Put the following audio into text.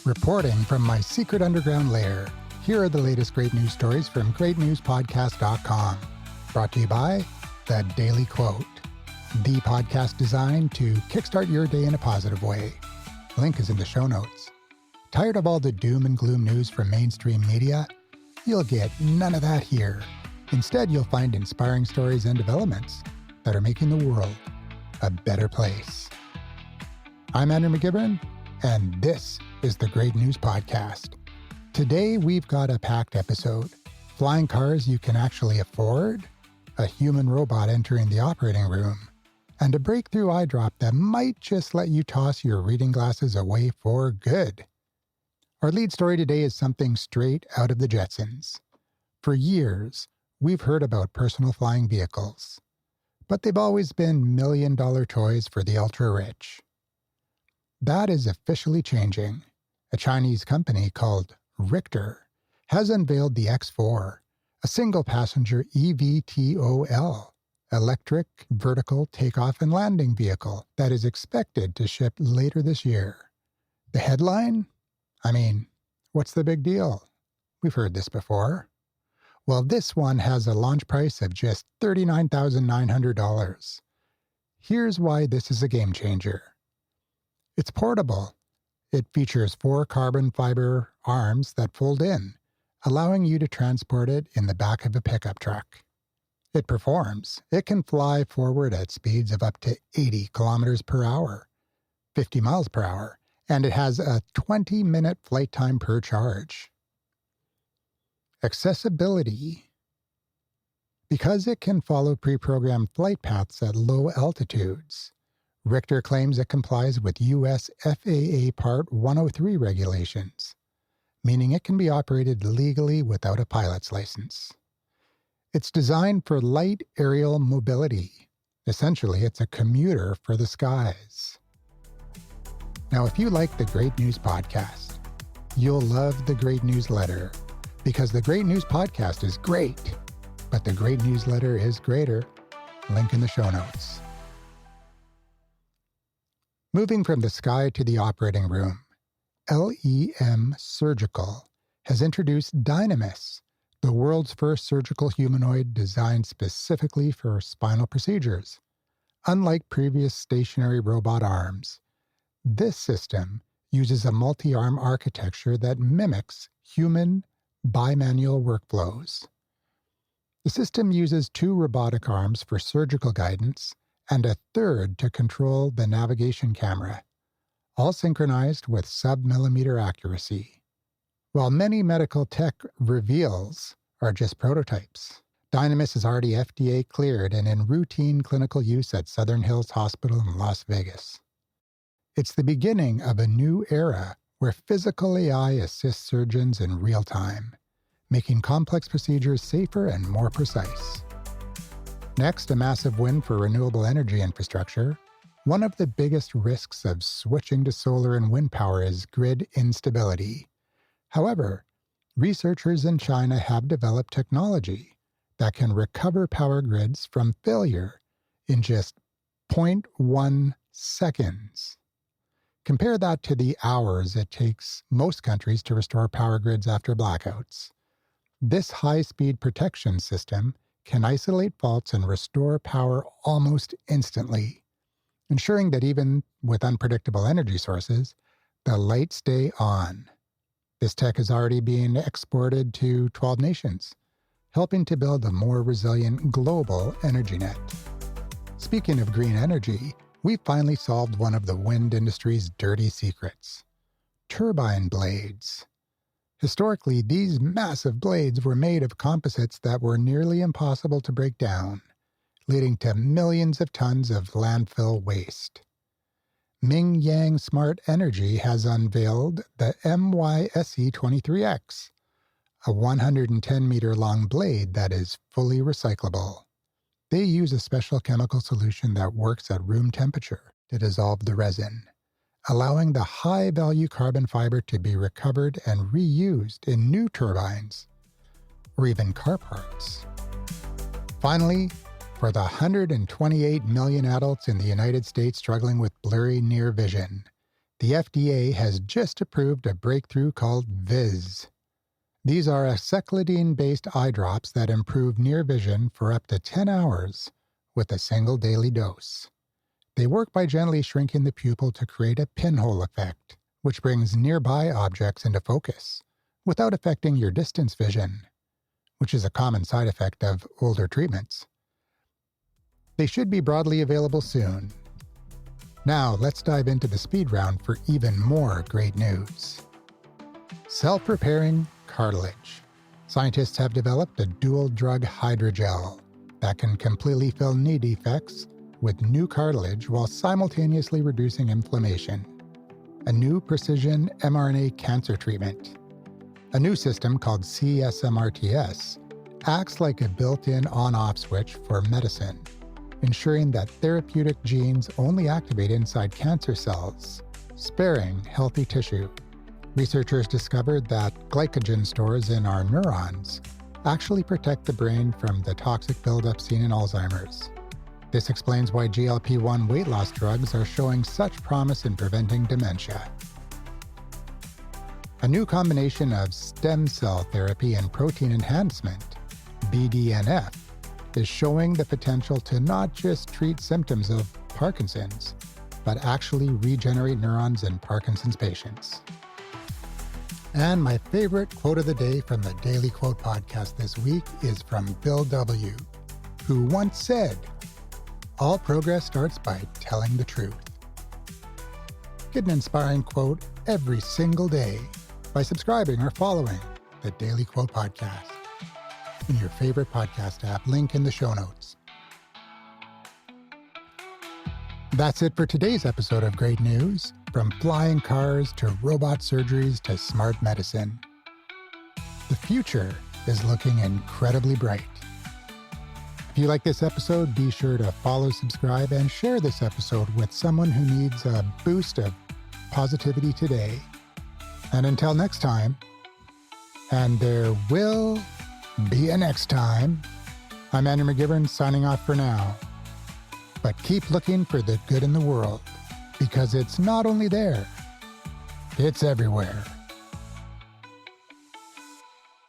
Reporting from my secret underground lair, here are the latest great news stories from greatnewspodcast.com. Brought to you by The Daily Quote, the podcast designed to kickstart your day in a positive way. Link is in the show notes. Tired of all the doom and gloom news from mainstream media? You'll get none of that here. Instead, you'll find inspiring stories and developments that are making the world a better place. I'm Andrew McGibbon, and this is the Great News Podcast. Today, we've got a packed episode. Flying cars you can actually afford, a human robot entering the operating room, and a breakthrough eye drop that might just let you toss your reading glasses away for good. Our lead story today is something straight out of the Jetsons. For years, we've heard about personal flying vehicles, but they've always been million-dollar toys for the ultra-rich. That is officially changing. A Chinese company called Richter has unveiled the X4, a single-passenger eVTOL, electric vertical takeoff and landing vehicle that is expected to ship later this year. The headline? What's the big deal? We've heard this before. Well, this one has a launch price of just $39,900. Here's why this is a game changer. It's portable. It features 4 carbon fiber arms that fold in, allowing you to transport it in the back of a pickup truck. It performs. It can fly forward at speeds of up to 80 kilometers per hour, 50 miles per hour, and it has a 20-minute flight time per charge. Accessibility. Because it can follow pre-programmed flight paths at low altitudes, Richter claims it complies with U.S. FAA Part 103 regulations, meaning it can be operated legally without a pilot's license. It's designed for light aerial mobility. Essentially, it's a commuter for the skies. Now, if you like the Great News Podcast, you'll love the Great Newsletter, because the Great News Podcast is great, but the Great Newsletter is greater. Link in the show notes. Moving from the sky to the operating room, LEM Surgical has introduced Dynamis, the world's first surgical humanoid designed specifically for spinal procedures. Unlike previous stationary robot arms, this system uses a multi-arm architecture that mimics human bimanual workflows. The system uses 2 robotic arms for surgical guidance and a third to control the navigation camera, all synchronized with sub-millimeter accuracy. While many medical tech reveals are just prototypes, Dynamis is already FDA cleared and in routine clinical use at Southern Hills Hospital in Las Vegas. It's the beginning of a new era where physical AI assists surgeons in real time, making complex procedures safer and more precise. Next, a massive win for renewable energy infrastructure. One of the biggest risks of switching to solar and wind power is grid instability. However, researchers in China have developed technology that can recover power grids from failure in just 0.1 seconds. Compare that to the hours it takes most countries to restore power grids after blackouts. This high-speed protection system can isolate faults and restore power almost instantly, ensuring that even with unpredictable energy sources, the lights stay on. This tech is already being exported to 12 nations, helping to build a more resilient global energy net. Speaking of green energy, we finally solved one of the wind industry's dirty secrets: turbine blades. Historically, these massive blades were made of composites that were nearly impossible to break down, leading to millions of tons of landfill waste. Ming Yang Smart Energy has unveiled the MYSE23X, a 110-meter-long blade that is fully recyclable. They use a special chemical solution that works at room temperature to dissolve the resin, allowing the high-value carbon fiber to be recovered and reused in new turbines or even car parts. Finally, for the 128 million adults in the United States struggling with blurry near vision, the FDA has just approved a breakthrough called Viz. These are aceclidine-based eye drops that improve near vision for up to 10 hours with a single daily dose. They work by gently shrinking the pupil to create a pinhole effect, which brings nearby objects into focus, without affecting your distance vision, which is a common side effect of older treatments. They should be broadly available soon. Now let's dive into the speed round for even more great news. Self-repairing cartilage. Scientists have developed a dual-drug hydrogel that can completely fill knee defects with new cartilage while simultaneously reducing inflammation. A new precision mRNA cancer treatment. A new system called CSMRTS acts like a built-in on-off switch for medicine, ensuring that therapeutic genes only activate inside cancer cells, sparing healthy tissue. Researchers discovered that glycogen stores in our neurons actually protect the brain from the toxic buildup seen in Alzheimer's. This explains why GLP-1 weight loss drugs are showing such promise in preventing dementia. A new combination of stem cell therapy and protein enhancement, BDNF, is showing the potential to not just treat symptoms of Parkinson's, but actually regenerate neurons in Parkinson's patients. And my favorite quote of the day from the Daily Quote podcast this week is from Bill W., who once said, "All progress starts by telling the truth." Get an inspiring quote every single day by subscribing or following the Daily Quote podcast in your favorite podcast app, link in the show notes. That's it for today's episode of Great News, from flying cars to robot surgeries to smart medicine. The future is looking incredibly bright. If you like this episode, be sure to follow, subscribe, and share this episode with someone who needs a boost of positivity today. And until next time, and there will be a next time, I'm Andrew McGivern signing off for now. But keep looking for the good in the world, because it's not only there, it's everywhere.